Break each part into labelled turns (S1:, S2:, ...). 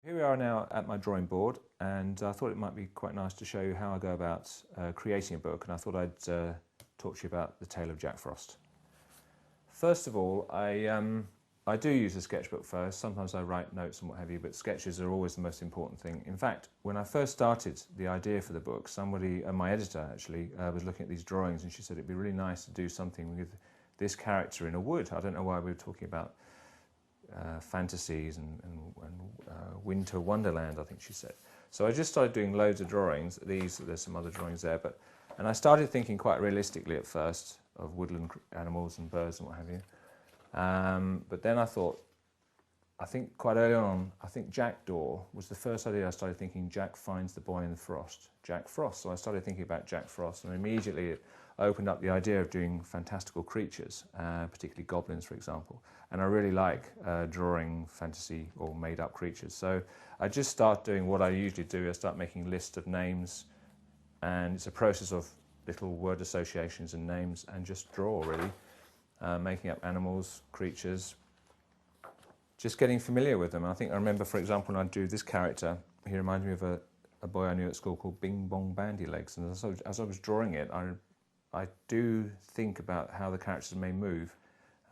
S1: Here we are now at my drawing board, and I thought it might be quite nice to show you how I go about creating a book, and I thought I'd talk to you about the tale of Jack Frost. First of all, I do use a sketchbook first. Sometimes I write notes and what have you, but sketches are always the most important thing. In fact, when I first started the idea for the book, somebody, my editor actually, was looking at these drawings, and she said it'd be really nice to do something with this character in a wood. I don't know why we were talking about fantasies and winter wonderland, I think she said. So I just started doing loads of drawings. There's some other drawings there, and I started thinking quite realistically at first of woodland animals and birds and what have you. But then I think quite early on, I think Jackdaw was the first idea I started thinking. Jack finds the boy in the frost, Jack Frost. So I started thinking about Jack Frost, and immediately it opened up the idea of doing fantastical creatures, particularly goblins, for example. And I really like drawing fantasy or made-up creatures. So I just start doing what I usually do. I start making lists of names, and it's a process of little word associations and names, and just draw, really. Making up animals, creatures, just getting familiar with them. I think I remember, for example, when I drew this character, he reminded me of a boy I knew at school called Bing Bong Bandy Legs. And as I was drawing it, I do think about how the characters may move,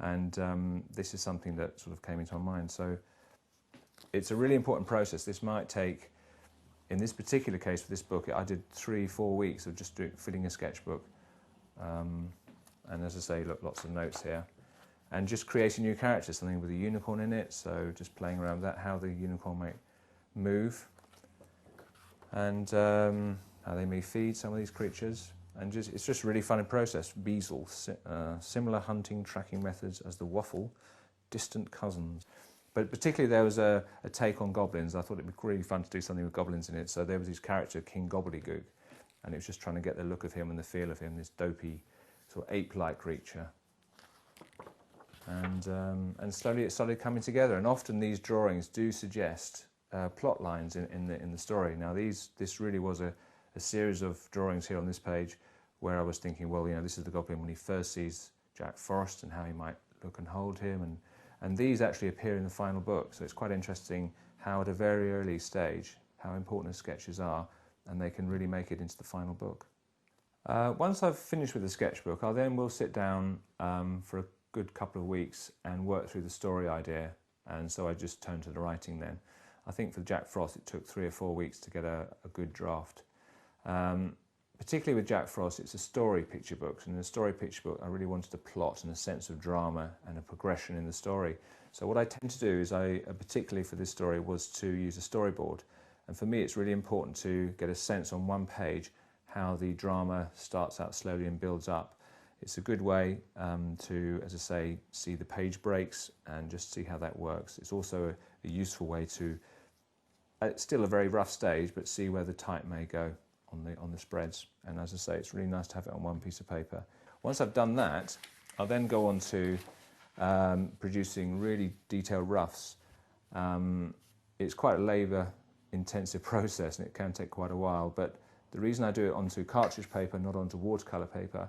S1: and this is something that sort of came into my mind. So it's a really important process. This might take, in this particular case for this book, I did 3-4 weeks of just filling a sketchbook. And as I say, look, lots of notes here. And just creating new characters, something with a unicorn in it, so just playing around with that, how the unicorn might move, and how they may feed some of these creatures. And it's just a really fun process. Beazle, similar hunting tracking methods as the waffle, distant cousins. But particularly there was a take on goblins. I thought it'd be really fun to do something with goblins in it. So there was his character, King Gobbledygook, and it was just trying to get the look of him and the feel of him, this dopey, sort of ape-like creature. And slowly it started coming together. And often these drawings do suggest plot lines in the story. Now this really was a series of drawings here on this page where I was thinking, well, you know, this is the goblin when he first sees Jack Frost and how he might look and hold him. And these actually appear in the final book. So it's quite interesting how at a very early stage, how important the sketches are, and they can really make it into the final book. Once I've finished with the sketchbook, I then will sit down for a good couple of weeks and work through the story idea, and so I just turn to the writing then. I think for Jack Frost it took 3 or 4 weeks to get a good draft. Particularly with Jack Frost, it's a story picture book, and in a story picture book I really wanted a plot and a sense of drama and a progression in the story. So what I tend to do is, particularly for this story, was to use a storyboard, and for me it's really important to get a sense on one page how the drama starts out slowly and builds up. It's a good way to, as I say, see the page breaks and just see how that works. It's also a useful way to, it's still a very rough stage, but see where the type may go on the spreads. And as I say, it's really nice to have it on one piece of paper. Once I've done that, I'll then go on to producing really detailed roughs. It's quite a labour-intensive process, and it can take quite a while, but the reason I do it onto cartridge paper, not onto watercolour paper,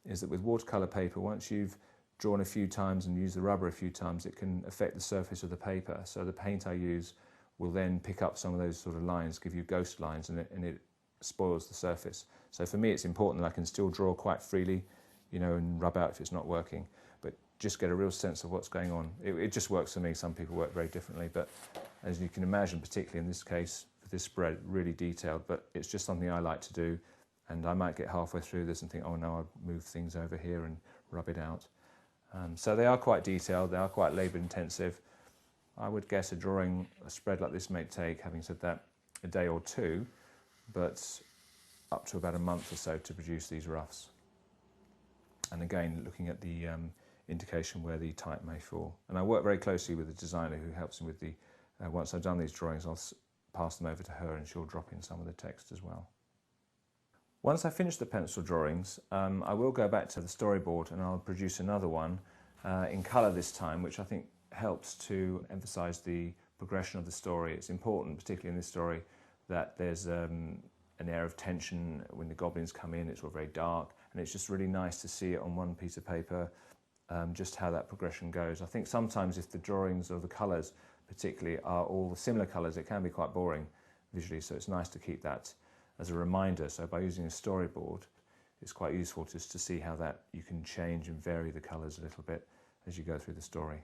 S1: is that with watercolour paper, once you've drawn a few times and used the rubber a few times, it can affect the surface of the paper. So the paint I use will then pick up some of those sort of lines, give you ghost lines, and it spoils the surface. So for me, it's important that I can still draw quite freely, you know, and rub out if it's not working, but just get a real sense of what's going on. It just works for me. Some people work very differently, but as you can imagine, particularly in this case, this spread, really detailed, but it's just something I like to do, and I might get halfway through this and think, oh no, I'll move things over here and rub it out. So they are quite detailed, they are quite labour intensive. I would guess a spread like this may take, having said that, a day or two, but up to about a month or so to produce these roughs. And again, looking at the indication where the type may fall. And I work very closely with the designer who helps me with the, once I've done these drawings, I'll pass them over to her and she'll drop in some of the text as well. Once I finish the pencil drawings, I will go back to the storyboard and I'll produce another one in colour this time, which I think helps to emphasise the progression of the story. It's important, particularly in this story, that there's an air of tension when the goblins come in. It's all very dark, and it's just really nice to see it on one piece of paper, just how that progression goes. I think sometimes if the drawings or the colours particularly are all similar colours. It can be quite boring visually, so it's nice to keep that as a reminder. So by using a storyboard, it's quite useful just to see how that you can change and vary the colours a little bit as you go through the story.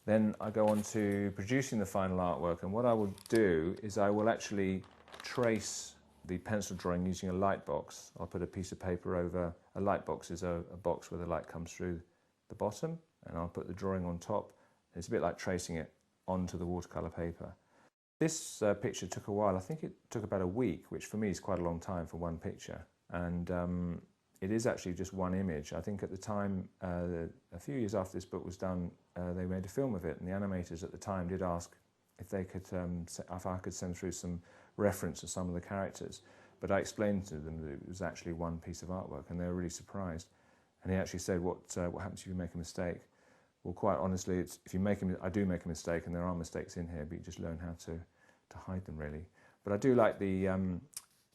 S1: Then I go on to producing the final artwork, and what I will do is I will actually trace the pencil drawing using a light box. I'll put a piece of paper over. A light box is a box where the light comes through the bottom, and I'll put the drawing on top. It's a bit like tracing it onto the watercolour paper. This picture took a while. I think it took about a week, which for me is quite a long time for one picture. And it is actually just one image. I think at the time, a few years after this book was done, they made a film of it, and the animators at the time did ask if they could, if I could send through some reference to some of the characters. But I explained to them that it was actually one piece of artwork, and they were really surprised. And he actually said, "What happens if you make a mistake?" Well, quite honestly, if you make I do make a mistake, and there are mistakes in here, but you just learn how to hide them, really. But I do like the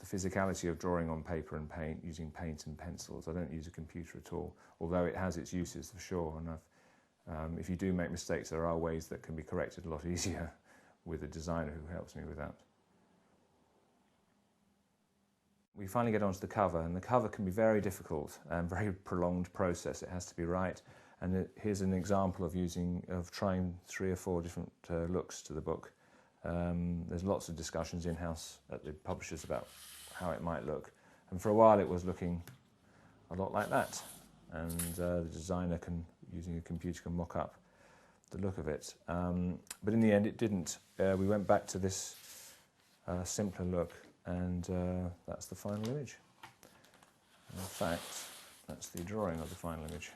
S1: physicality of drawing on paper and paint, using paint and pencils. I don't use a computer at all, although it has its uses for sure. And if you do make mistakes, there are ways that can be corrected a lot easier with a designer who helps me with that. We finally get onto the cover, and the cover can be very difficult and very prolonged process. It has to be right. And here's an example of trying 3 or 4 different looks to the book. There's lots of discussions in-house at the publishers about how it might look. And for a while it was looking a lot like that. And the designer using a computer, can mock up the look of it. But in the end it didn't. We went back to this simpler look, and that's the final image. In fact, that's the drawing of the final image.